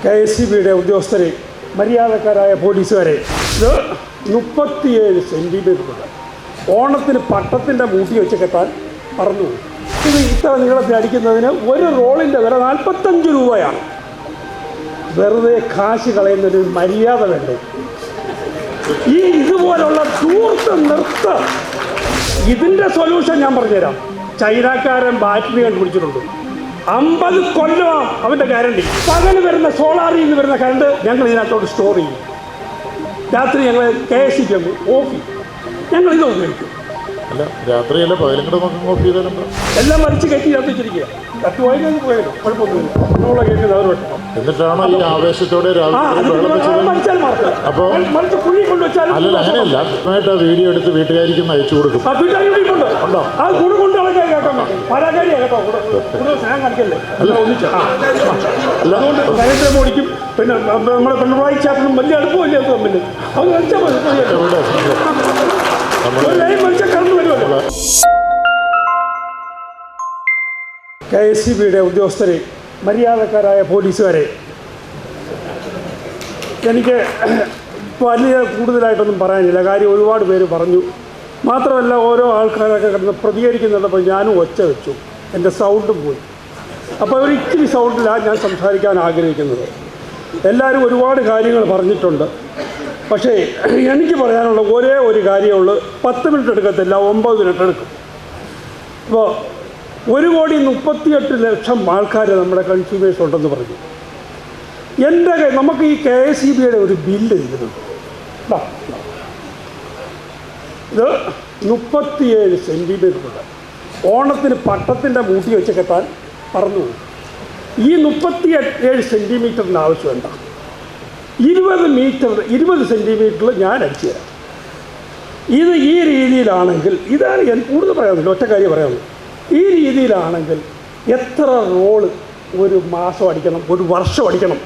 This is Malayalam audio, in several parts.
KSCBയുടെ ഉദ്യോഗസ്ഥരെ, മര്യാദക്കാരായ പോലീസുകാരെ, ഇത് 37 സെൻറ്റിമീറ്ററുണ്ട്. ഓണത്തിന് പട്ടത്തിൻ്റെ മൂട്ടി വെച്ച് കെട്ടാൻ പറഞ്ഞു. ഇത് ഇത്ര നീളത്തിൽ അടിക്കുന്നതിന് ഒരു റോളിൻ്റെ വില 45 രൂപയാണ്. വെറുതെ കാശ് കളയുന്നൊരു മര്യാദ വേണ്ടേ? ഈ ഇതുപോലുള്ള ദൂർത്ത് നിർത്ത്. ഇതിൻ്റെ സൊല്യൂഷൻ ഞാൻ പറഞ്ഞുതരാം. ചൈനക്കാരൻ ബാറ്ററി കണ്ടുപിടിച്ചിട്ടുണ്ട്. 50 കൊല്ലം അവൻ്റെ ഗ്യാരണ്ടി. പകൽ വരുന്ന സോളാറിൽ നിന്ന് വരുന്ന കറണ്ട് ഞങ്ങൾ ഇതിനകത്തോട്ട് സ്റ്റോർ ചെയ്യും. രാത്രി ഞങ്ങൾ KSCB ഓഫ് ചെയ്യും. ഞങ്ങൾ ഇത് ഉപയോഗിക്കും. അല്ല, രാത്രിയല്ല പകലും കൂടെ നമുക്ക് ഓഫ് ചെയ്താലുണ്ടോ? എല്ലാം മരിച്ച് കയറ്റി വെച്ചിരിക്കുക. കത്തുവായി പോയാലും കുഴപ്പമൊന്നുമില്ല. നമ്മളെ കേൾക്കുന്നത് അവർ വെട്ടണം. എന്നിട്ടാണോ ഈ ആവേശത്തോടെ മരിച്ചാൽ മാത്രം. അപ്പോൾ മരിച്ച് കുഴി കൊണ്ടുവച്ചാൽ അല്ലല്ല, അങ്ങനെയല്ല. ആ വീഡിയോ എടുത്ത് വീട്ടുകാരിക്കൊന്ന് അയച്ചു കൊടുക്കും. ഉണ്ടോ? ആ കൂടെ കൊണ്ട് കളക്കാൻ കേട്ടോ. പരാകാരിയാ കേട്ടോ. കൂടുതൽ സ്നേഹം കാണിക്കല്ലേ. അതുകൊണ്ട് നരേന്ദ്രമോദിക്കും പിന്നെ നമ്മുടെ പിണറായി ചാട്ടനും വലിയ അടുപ്പമില്ല തമ്മിൽ. അത് മരിച്ചാൽ മരിച്ചാൽ കറണ്ട് വരുമല്ലോ. KSCBയുടെ ഉദ്യോഗസ്ഥരെ, മര്യാദക്കാരായ പോലീസുകാരെ, എനിക്ക് വലിയ കൂടുതലായിട്ടൊന്നും പറയാനില്ല. കാര്യം ഒരുപാട് പേര് പറഞ്ഞു. മാത്രമല്ല, ഓരോ ആൾക്കാരൊക്കെ കിടന്ന് പ്രതികരിക്കുന്നുള്ളപ്പോൾ ഞാനും ഒച്ച വെച്ചു. എൻ്റെ സൗണ്ടും പോയി. അപ്പോൾ ഒരു ഇച്ചിരി സൗണ്ടിലാണ് ഞാൻ സംസാരിക്കാൻ ആഗ്രഹിക്കുന്നത്. എല്ലാവരും ഒരുപാട് കാര്യങ്ങൾ പറഞ്ഞിട്ടുണ്ട്. പക്ഷേ എനിക്ക് പറയാനുള്ള ഒരേ ഒരു കാര്യമുള്ളൂ. 10 മിനിറ്റ് എടുക്കത്തില്ല, 9 മിനിറ്റ് എടുക്കും. ഇപ്പോൾ 1,38,00,000 ആൾക്കാർ നമ്മുടെ കൺസ്യൂമേഴ്സ് ഉണ്ടെന്ന് പറഞ്ഞു. എൻ്റെ നമുക്ക് ഈ KSCBയുടെ ഒരു ബില്ല് ഇതിലുണ്ട്. ഇത് 37 സെൻറ്റിമീറ്ററുണ്ട്. ഓണത്തിന് പട്ടത്തിൻ്റെ മൂട്ടി വെച്ച് കെട്ടാൻ പറഞ്ഞു. ഈ 37 സെൻറ്റിമീറ്ററിൻ്റെ ആവശ്യം എന്താ? 20 സെൻറ്റിമീറ്ററിൽ ഞാൻ അടിച്ചു തരാം. ഇത് ഈ രീതിയിലാണെങ്കിൽ, ഇതാണ് ഞാൻ കൂടുതൽ പറയാമെന്നില്ല, ഒറ്റ കാര്യം പറയാമെന്ന്. ഈ രീതിയിലാണെങ്കിൽ എത്ര റോള് ഒരു മാസം അടിക്കണം, ഒരു വർഷം അടിക്കണം?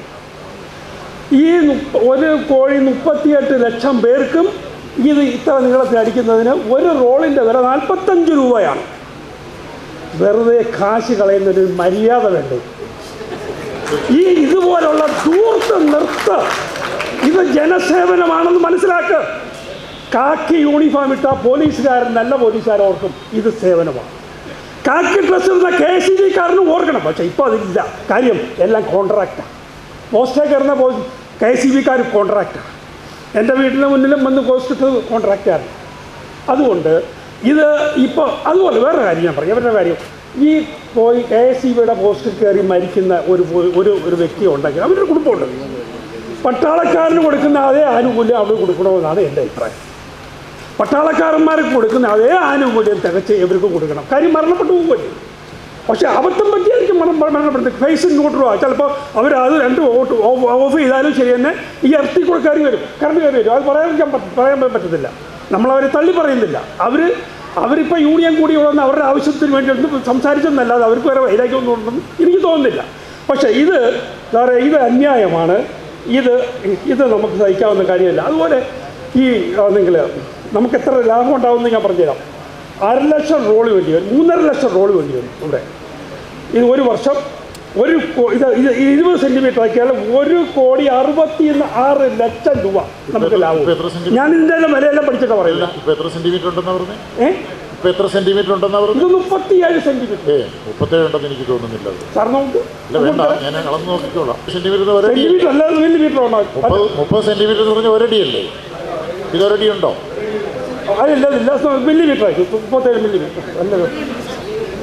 ഈ ഒരു കോഴി 38 ലക്ഷം പേർക്കും ഇത് ഇത്ര നീളത്തിൽ അടിക്കുന്നതിന് ഒരു റോളിൻ്റെ വില 45 രൂപയാണ്. വെറുതെ കാശ് കളയുന്നൊരു മര്യാദ വേണ്ടേ? ഈ ഇതുപോലുള്ള ദൂർത്ത് നിർത്ത്. ഇത് ജനസേവനമാണെന്ന് മനസ്സിലാക്കുക. കാക്കി യൂണിഫോം ഇട്ട പോലീസുകാരൻ, നല്ല പോലീസുകാർ ഓർക്കും ഇത് സേവനമാണ്. കാക്കി ഡ്രസ്സ് ഇടുന്ന KSCBക്കാരനും ഓർക്കണം. പക്ഷേ ഇപ്പോൾ അതില്ല. കാര്യം എല്ലാം കോൺട്രാക്റ്റാണ്. പോസ്റ്റേ കയറുന്ന KSCBക്കാർ കോൺട്രാക്റ്റാണ്. എൻ്റെ വീട്ടിന് മുന്നിലും വന്ന് പോസ്റ്റ് ഇട്ട് കോൺട്രാക്റ്റാണ്. അതുകൊണ്ട് ഇത് ഇപ്പോൾ അതുപോലെ വേറെ കാര്യം ഞാൻ പറയാം. അവരുടെ കാര്യം, ഈ KSCBയുടെ പോസ്റ്റിൽ കയറി മരിക്കുന്ന ഒരു വ്യക്തി ഉണ്ടെങ്കിൽ അവരുടെ കുടുംബമുണ്ട്. പട്ടാളക്കാരന് കൊടുക്കുന്ന അതേ ആനുകൂല്യം അവർ കൊടുക്കണമെന്നാണ് എൻ്റെ അഭിപ്രായം. പട്ടാളക്കാരന്മാർക്ക് കൊടുക്കുന്ന അതേ ആനുകൂല്യം തികച്ച് ഇവർക്ക് കൊടുക്കണം. കാര്യം മരണപ്പെട്ടു പോകുമല്ലേ. പക്ഷേ അബദ്ധം പറ്റിയായിരിക്കും മരണപ്പെടുന്നത്. ഫേസ് 100 രൂപ. ചിലപ്പോൾ അവർ അത് 2 ഓഫ് ചെയ്താലും ശരി തന്നെ ഈ ഇറത്തി കൊടുക്കാരി വരും, കറണ്ട് കയറി വരും. അത് പറയാൻ പറ്റത്തില്ല. നമ്മളവരെ തള്ളി പറയുന്നില്ല. അവരിപ്പോൾ യൂണിയൻ കൂടി ഉള്ളതെന്ന് അവരുടെ ആവശ്യത്തിന് വേണ്ടി ഒന്ന് സംസാരിച്ചെന്നല്ലാതെ അവർക്ക് വേറെ വൈരാഗ്യമൊന്നും ഉണ്ടെന്ന് എനിക്ക് തോന്നുന്നില്ല. പക്ഷേ ഇത് അന്യായമാണ്. ഇത് നമുക്ക് സഹിക്കാവുന്ന കാര്യമല്ല. അതുപോലെ ഈ ആണെങ്കിൽ നമുക്ക് എത്ര ലാഭം ഉണ്ടാവുമെന്ന് ഞാൻ പറഞ്ഞുതരാം. 1.5 ലക്ഷം റോള് വേണ്ടി വരും, 3.5 ലക്ഷം റോള് വേണ്ടി വരും ഇവിടെ. ഇത് ഒരു വർഷം ഇത് 20 സെൻറ്റിമീറ്റർ ആക്കിയാൽ 1,66,00,000 രൂപ നമുക്ക് ലാഭം. ഞാൻ ഇതിൻ്റെ വിലയെല്ലാം പഠിച്ചിട്ടാണ് പറയുന്നത്. എത്ര സെൻറ്റിമീറ്റർ ഉണ്ടെന്ന് പറഞ്ഞു? എത്ര സെൻറ്റിമീറ്റർ ഉണ്ടെന്ന് പറഞ്ഞു? ഇത് 37 സെൻറ്റിമീറ്റർ. 37 ഉണ്ടെന്ന് എനിക്ക് തോന്നുന്നില്ല. സാറിനുണ്ട്? വേണ്ട, ഞാൻ അളന്ന് നോക്കിക്കോളാം. സെൻറ്റിമീറ്റർ അല്ലാതെ മില്ലിമീറ്റർ ഉണ്ടോ? 30 സെൻറ്റിമീറ്റർ എന്ന് പറഞ്ഞാൽ ഒരടിയല്ലേ? ഇതൊരടി ഉണ്ടോ? അതില്ല, മില്ലിമീറ്റർ ആയിരിക്കും. 37 മില്ലിമീറ്റർ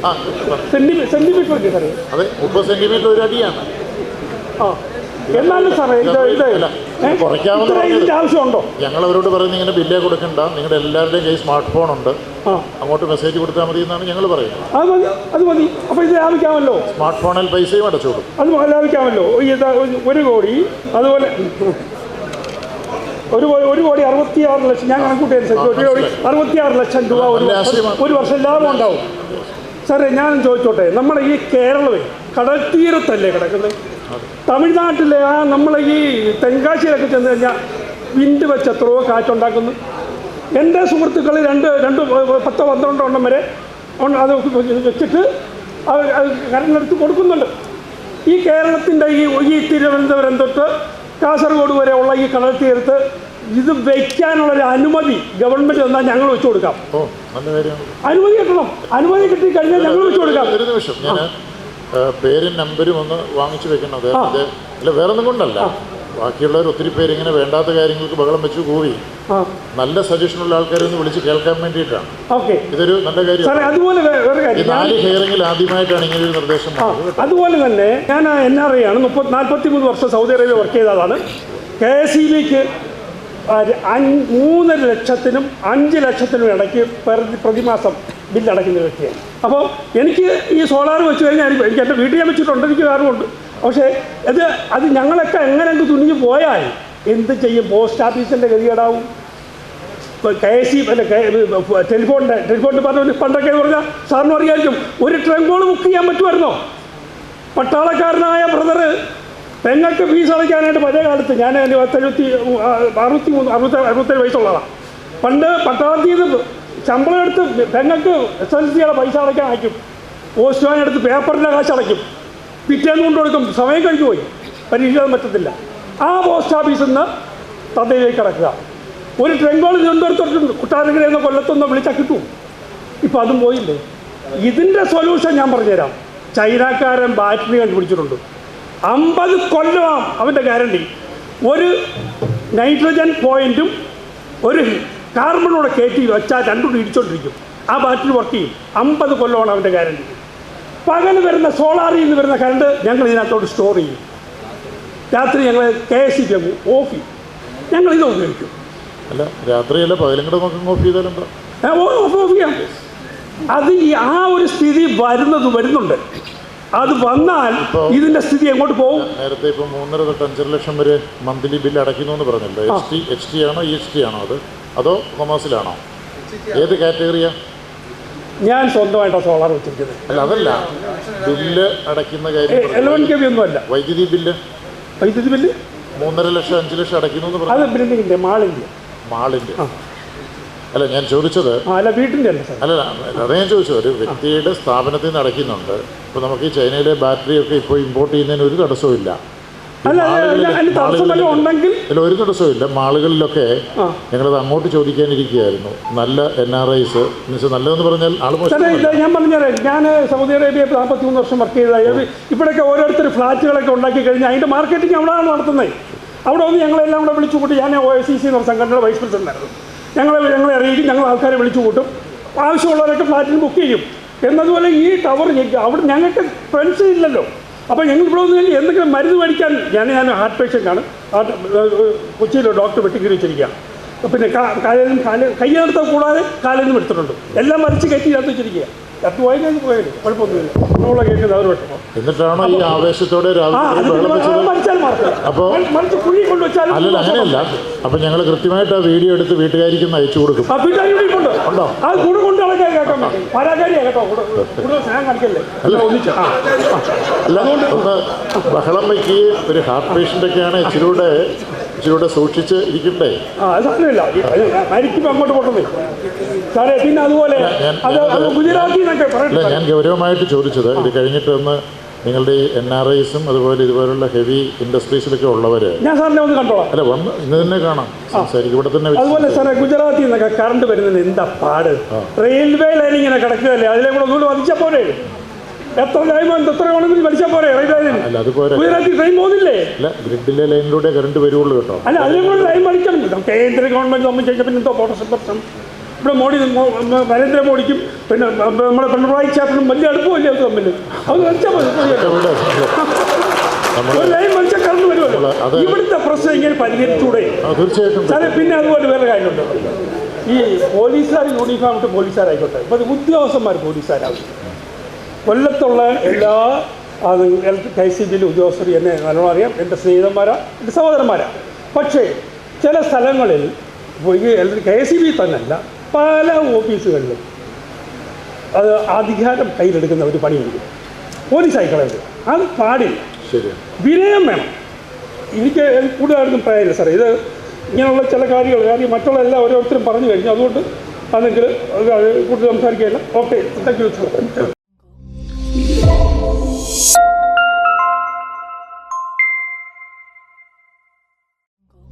അല്ല, സെൻറ്റിമീറ്റർ അല്ലേ സാറേ? അതെ, 30 സെൻറ്റിമീറ്റർ ഒരു അടിയാണ്. ആ, എന്നാലും സാറേ ഇതിൻ്റെ ആവശ്യമുണ്ടോ? ഞങ്ങൾ അവരോട് പറയുന്നത് ഇങ്ങനെ ബില്ലേ കൊടുക്കണ്ട, നിങ്ങളുടെ എല്ലാവരുടെയും കയ്യിൽ സ്മാർട്ട് ഫോൺ ഉണ്ട്, അങ്ങോട്ട് മെസ്സേജ് കൊടുത്താൽ മതി എന്നാണ് ഞങ്ങൾ പറയുന്നത്. അത് മതി. അപ്പോൾ ഇത് ലാഭിക്കാമല്ലോ. സ്മാർട്ട് ഫോണിൽ പൈസയും അടച്ചോളും. അത് ലാഭിക്കാമല്ലോ. 1 കോടി, അതുപോലെ 1,66 ലക്ഷം. ഞാൻ കണക്കൂട്ടി അനുസരിച്ച് 1,66 ലക്ഷം രൂപ ഒരു വർഷം ലാഭം ഉണ്ടാവും. സാറേ ഞാൻ ചോദിച്ചോട്ടെ, നമ്മുടെ ഈ കേരളമേ കടൽ തീരത്തല്ലേ കിടക്കുന്നത്? തമിഴ്നാട്ടിലെ നമ്മളെ ഈ തെങ്കാശിയിലൊക്കെ ചെന്ന് കഴിഞ്ഞാൽ വിൻഡ് വെച്ച് എത്രയോ കാറ്റുണ്ടാക്കുന്നു. എൻ്റെ സുഹൃത്തുക്കൾ 10-12 വരെ അത് വെച്ചിട്ട് കരണ്ടെടുത്ത് കൊടുക്കുന്നുണ്ട്. ഈ കേരളത്തിൻ്റെ ഈ തിരുവനന്തപുരം തൊട്ട് കാസർഗോഡ് വരെ ഉള്ള ഈ കടൽ തീരത്ത് ഇത് വയ്ക്കാനുള്ളൊരു അനുമതി ഗവൺമെൻറ് തന്നാൽ ഞങ്ങൾ വെച്ചു കൊടുക്കാം. അനുമതി കിട്ടണം. അനുമതി കിട്ടി കഴിഞ്ഞാൽ ഞങ്ങൾ വെച്ചു കൊടുക്കാം. ഒരു നിമിഷം, ഞാൻ പേരും നമ്പരും ഒന്ന് വാങ്ങിച്ചു വെക്കണം. അല്ല, വേറൊന്നും കൊണ്ടല്ല, ബാക്കിയുള്ളവർ ഒത്തിരി പേര് ഇങ്ങനെ വേണ്ടാത്ത കാര്യങ്ങൾക്ക് ബഹളം വെച്ച് കൂടി നല്ല സജഷനുള്ള ആൾക്കാരെ ഒന്ന് വിളിച്ച് കേൾക്കാൻ വേണ്ടിയിട്ടാണ്. ഇതൊരു നല്ല കാര്യം. അതുപോലെ ഈ 4 ഹിയറിംഗിൽ ആദ്യമായിട്ടാണ് ഇങ്ങനെ ഒരു നിർദ്ദേശം. അതുപോലെ തന്നെ ഞാൻ NRI ആണ്. 43 വർഷം സൗദി അറേബ്യ വർക്ക് ചെയ്ത ആളാണ്. KSEBിക്ക് 3 ലക്ഷത്തിനും 5 ലക്ഷത്തിനും ഇടയ്ക്ക് പ്രതിമാസം ബില്ലടയ്ക്കുന്ന വ്യക്തിയാണ്. അപ്പോൾ എനിക്ക് ഈ സോളാർ വെച്ച് കഴിഞ്ഞാൽ എനിക്ക് എൻ്റെ വീട്ടിൽ ഞാൻ വെച്ചിട്ടുണ്ട്, എനിക്ക് കാരണമുണ്ട്. പക്ഷേ അത് ഞങ്ങളൊക്കെ എങ്ങനെയെങ്കിലും തുണിഞ്ഞ് പോയാൽ എന്ത് ചെയ്യും? പോസ്റ്റ് ഓഫീസിൻ്റെ ഗതികേടാവും. KSEB അല്ല, ടെലിഫോണിൻ്റെ പറഞ്ഞ പണ്ടൊക്കെ പറഞ്ഞാൽ സാറിന് അറിയാമായിരിക്കും, ഒരു ട്രങ്ക് കോൾ ബുക്ക് ചെയ്യാൻ പറ്റുമായിരുന്നോ? പട്ടാളക്കാരനായ ബ്രദറ് പെങ്ങൾക്ക് ഫീസ് അടയ്ക്കാനായിട്ട് പഴയ കാലത്ത്, ഞാൻ 67 വയസ്സുള്ളതാണ്. പണ്ട് പട്ടാളത്തിൽ നിന്ന് ശമ്പളം എടുത്ത് പെങ്ങൾക്ക് SSLCയുടെ പൈസ അടയ്ക്കാൻ അയക്കും. പോസ്റ്റ്മാൻ എടുത്ത് പേപ്പറിൻ്റെ കാശ് അടയ്ക്കും, പിറ്റേന്ന് കൊണ്ട് കൊടുക്കും. സമയം കഴിഞ്ഞു പോയി, പരീക്ഷ പറ്റത്തില്ല. ആ പോസ്റ്റ് ഓഫീസിൽ നിന്ന് തദ്ദേശയിലേക്ക് അടക്കുക. ഒരു ട്രെങ്കോൾ തിരുവനന്തപുരത്തോട്ടുണ്ട്, കുട്ടാരക്കരയെന്നോ കൊല്ലത്തൊന്നോ വിളിച്ചാൽ കിട്ടും. ഇപ്പം അതും പോയില്ലേ. ഇതിൻ്റെ സൊല്യൂഷൻ ഞാൻ പറഞ്ഞുതരാം. ചൈനക്കാരൻ ബാറ്ററി കണ്ടുപിടിച്ചിട്ടുണ്ട്. 50 കൊല്ലം അവൻ്റെ ഗ്യാരണ്ടി. ഒരു നൈട്രജൻ പോയിൻറ്റും ഒരു കാർബണൂടെ കയറ്റി വെച്ചാൽ രണ്ടും ഇടിച്ചോണ്ടിരിക്കും. ആ ബാറ്ററി വർക്ക് ചെയ്യും. 50 കൊല്ലമാണ് അവൻ്റെ ഗ്യാരണ്ടി. പകൽ വരുന്ന സോളാറിൽ നിന്ന് വരുന്ന കറണ്ട് ഞങ്ങൾ ഇതിനകത്തോട്ട് സ്റ്റോർ ചെയ്യും. രാത്രി ഞങ്ങൾ KSEB ഓഫ് ചെയ്യും. ഞങ്ങളിത് ഉപയോഗിക്കും. അല്ല, രാത്രിയല്ല, പകലും കൂടെ നമുക്ക് ഓഫ് ചെയ്താലുണ്ടോ? ഓഫ് ചെയ്യാം. അത് ആ ഒരു സ്ഥിതി വരുന്നുണ്ട്. അത് വന്നാൽ ഇതിൻ്റെ സ്ഥിതി എങ്ങോട്ട് പോകും? നേരത്തെ ഇപ്പോൾ 3.5 തൊട്ട് 5 ലക്ഷം വരെ മന്ത്ലി ബില്ല് അടയ്ക്കുന്നു എന്ന് പറഞ്ഞല്ലോ. HT ആണോ EHT ആണോ അതോ കൊമേഴ്സിലാണോ? ഏത് കാറ്റഗറിയാണ്? ഞാൻ സ്വന്തമായിട്ടാണ് സോളാർ വെച്ചിരിക്കുന്നത്. അല്ല, അതല്ല, ബില്ല് അടയ്ക്കുന്ന കാര്യം. 11 kV ഒന്നുമല്ല. വൈദ്യുതി ബില്ല് 3.5 ലക്ഷം 5 ലക്ഷം അടയ്ക്കുന്നു എന്ന് പറഞ്ഞു. അത് ബിൽഡിങ്ങിൻ്റെ മാളിൻ്റെ. അല്ല, ഞാൻ ചോദിച്ചത് അല്ല, വീട്ടിൻ്റെ അല്ല, അതേ ഞാൻ ചോദിച്ചത്. ഒരു വ്യക്തിയുടെ സ്ഥാപനത്തിൽ നിന്ന് അടയ്ക്കുന്നുണ്ട്. ഇപ്പോൾ നമുക്ക് ഈ ചൈനയിലെ ബാറ്ററിയൊക്കെ ഇപ്പോൾ ഇമ്പോർട്ട് ചെയ്യുന്നതിന് ഒരു തടസ്സവും ഇല്ല. ഒരു തടസ്സവും ഇല്ല. മാളുകളിലൊക്കെ ഞങ്ങളത് അങ്ങോട്ട് ചോദിക്കാനിരിക്കുകയായിരുന്നു. നല്ല NRIs മീൻസ് നല്ലതെന്ന് പറഞ്ഞാൽ ഞാൻ പറഞ്ഞുതരാം. ഞാൻ സൗദി അറേബ്യ 43 വർഷം വർക്ക് ചെയ്തതായത്. ഇവിടെയൊക്കെ ഓരോരുത്തർ ഫ്ലാറ്റുകളൊക്കെ ഉണ്ടാക്കി കഴിഞ്ഞാൽ അതിൻ്റെ മാർക്കറ്റിംഗ് അവിടെയാണ് നടത്തുന്നത്. അവിടെ വന്ന് ഞങ്ങളെല്ലാം കൂടെ വിളിച്ചു കൂട്ടി. ഞാൻ OICC എന്ന് പറഞ്ഞ സംഘടനയുടെ വൈസ് പ്രസിഡൻ്റായിരുന്നു. ഞങ്ങളെ അറിയിക്കും. ഞങ്ങൾ ആൾക്കാരെ വിളിച്ചു കൂട്ടും. ആവശ്യമുള്ളവരൊക്കെ ഫ്ലാറ്റിന് ബുക്ക് ചെയ്യും. എന്നതുപോലെ ഈ ടവർ അവിടെ ഞങ്ങൾക്ക് ഫ്രണ്ട്സ് ഇല്ലല്ലോ. അപ്പോൾ ഞങ്ങൾ ഇവിടെ വന്നു കഴിഞ്ഞാൽ എന്തെങ്കിലും മരുന്ന് മേടിക്കാൻ ഞാൻ ഹാർട്ട് പേഷ്യൻ്റാണ്. കൊച്ചിയിൽ ഡോക്ടർ വെട്ടിക്കറി വെച്ചിരിക്കുകയാണ്. പിന്നെ കയ്യിൽ നിർത്താൻ കൂടാതെ കാലിൽ നിന്നും എടുത്തിട്ടുണ്ട്. എല്ലാം മരിച്ച് കയറ്റി ചേർത്ത് വെച്ചിരിക്കുക. ചത്തു പോയി കഴിഞ്ഞ് പോയാലും കുഴപ്പമൊന്നുമില്ല. നമ്മളെ കേൾക്കുന്നത് അവർ വെട്ടണം. എന്നിട്ടാണോ ഈ ആവേശത്തോടെ മരിച്ചാൽ മാത്രം. അപ്പോൾ മരിച്ച് കുഴി കൊണ്ടുവച്ചാൽ അല്ലല്ല, അങ്ങനെയല്ല. അപ്പം ഞങ്ങൾ കൃത്യമായിട്ട് ആ വീഡിയോ എടുത്ത് വീട്ടുകാരിക്ക് അയച്ചു കൊടുക്കും. ഉണ്ടോ? അത് കൂടെ കൊണ്ട് ആൾക്കാർ കേൾക്കാൻ പറ്റും. പരാകാരിയാണ് കേട്ടോ. കൂടുതൽ സ്നേഹം കാണിക്കല്ലേ. അല്ല, ഒന്ന് ബഹളം വയ്ക്കുകയും ഒരു ഹാർട്ട് പേഷ്യൻ്റൊക്കെയാണ് ഇച്ചിരൂടെ സൂക്ഷിച്ച് ഇരിക്കണ്ടേ? സാരമില്ല, മരിക്കുമ്പോൾ അങ്ങോട്ട് പൊട്ടുന്നേ സാറേ. പിന്നെ അതുപോലെ ഞാൻ ഗൗരവമായിട്ട് ചോദിച്ചത്, ഇത് കഴിഞ്ഞിട്ടൊന്ന് നിങ്ങളുടെ ഈ NRIസും അതുപോലെ ഇതുപോലുള്ള ഹെവി ഇൻഡസ്ട്രീസിലൊക്കെ ഉള്ളവർ ഞാൻ സാറിനെ ഒന്ന് കണ്ടോളാം. അല്ല, വന്ന് ഇന്ന് തന്നെ കാണാം, സംസാരിക്കും ഇവിടെ തന്നെ. അതുപോലെ സാറേ, ഗുജറാത്തിൽ നിന്നൊക്കെ കറണ്ട് വരുന്നത് എന്താ പാട്? റെയിൽവേ ലൈൻ ഇങ്ങനെ കിടക്കുകയല്ലേ, അതിലെ കൂടെ ഒന്നുകൂടി വധിച്ചാൽ പോരെ? എത്ര വേണമെങ്കിലും വലിച്ചാൽ പോരെ? അല്ല, അതുപോലെ ഗുജറാത്തിൽ ട്രെയിൻ പോകുന്നില്ലേ? അല്ല, ഗ്രിഡിലെ ലൈനിലൂടെ കറണ്ട് വരുള്ളൂ കേട്ടോ. അല്ല, അതിലെ കൂടെ ലൈൻ വലിക്കണം. കേന്ദ്ര ഗവൺമെൻറ് നമ്മൾ ചെയ്ത പിന്നെ എന്തോ പ്രശ്നം. ഇവിടെ നരേന്ദ്രമോദിക്കും പിന്നെ നമ്മുടെ പിണറായി ചേട്ടനും വലിയ അടുപ്പമില്ല അത് തമ്മിൽ. അത് വലിച്ചാൽ മതി. ഒരു ലൈൻ വലിച്ചാൽ കറണ്ട് വരുമല്ലോ. ഇവിടുത്തെ പ്രശ്നം ഇങ്ങനെ പരിഹരിച്ചൂടെ? തീർച്ചയായിട്ടും. സാറേ, പിന്നെ അതുപോലെ വേറെ കാര്യമുണ്ട്. ഈ പോലീസുകാർ യൂണിഫോം ഇട്ട് പോലീസുകാരായിക്കോട്ടെ, ഇപ്പോൾ ഉദ്യോഗസ്ഥന്മാർ പോലീസുകാരാവും. കൊല്ലത്തുള്ള എല്ലാ KSEBയിലെ ഉദ്യോഗസ്ഥർ എന്നെ നല്ലോണം അറിയാം. എൻ്റെ സ്നേഹിതന്മാരാ, എൻ്റെ സഹോദരന്മാരാ. പക്ഷേ ചില സ്ഥലങ്ങളിൽ KSEB തന്നെയല്ല, പല ഓഫീസുകളിലും അത് അധികാരം കയ്യിലെടുക്കുന്ന ഒരു പണിയുണ്ട്. പോലീസായിക്കളയുണ്ട്. അത് പാടില്ല. വിനയം വേണം. എനിക്ക് കൂടുതലായിട്ടും പറയാനില്ല സാറേ. ഇത് ഇങ്ങനെയുള്ള ചില കാര്യം മറ്റുള്ള എല്ലാം ഓരോരുത്തരും പറഞ്ഞു കഴിഞ്ഞു. അതുകൊണ്ട് അതെങ്കിൽ കൂടുതൽ സംസാരിക്കുകയില്ല. Okay, thank you.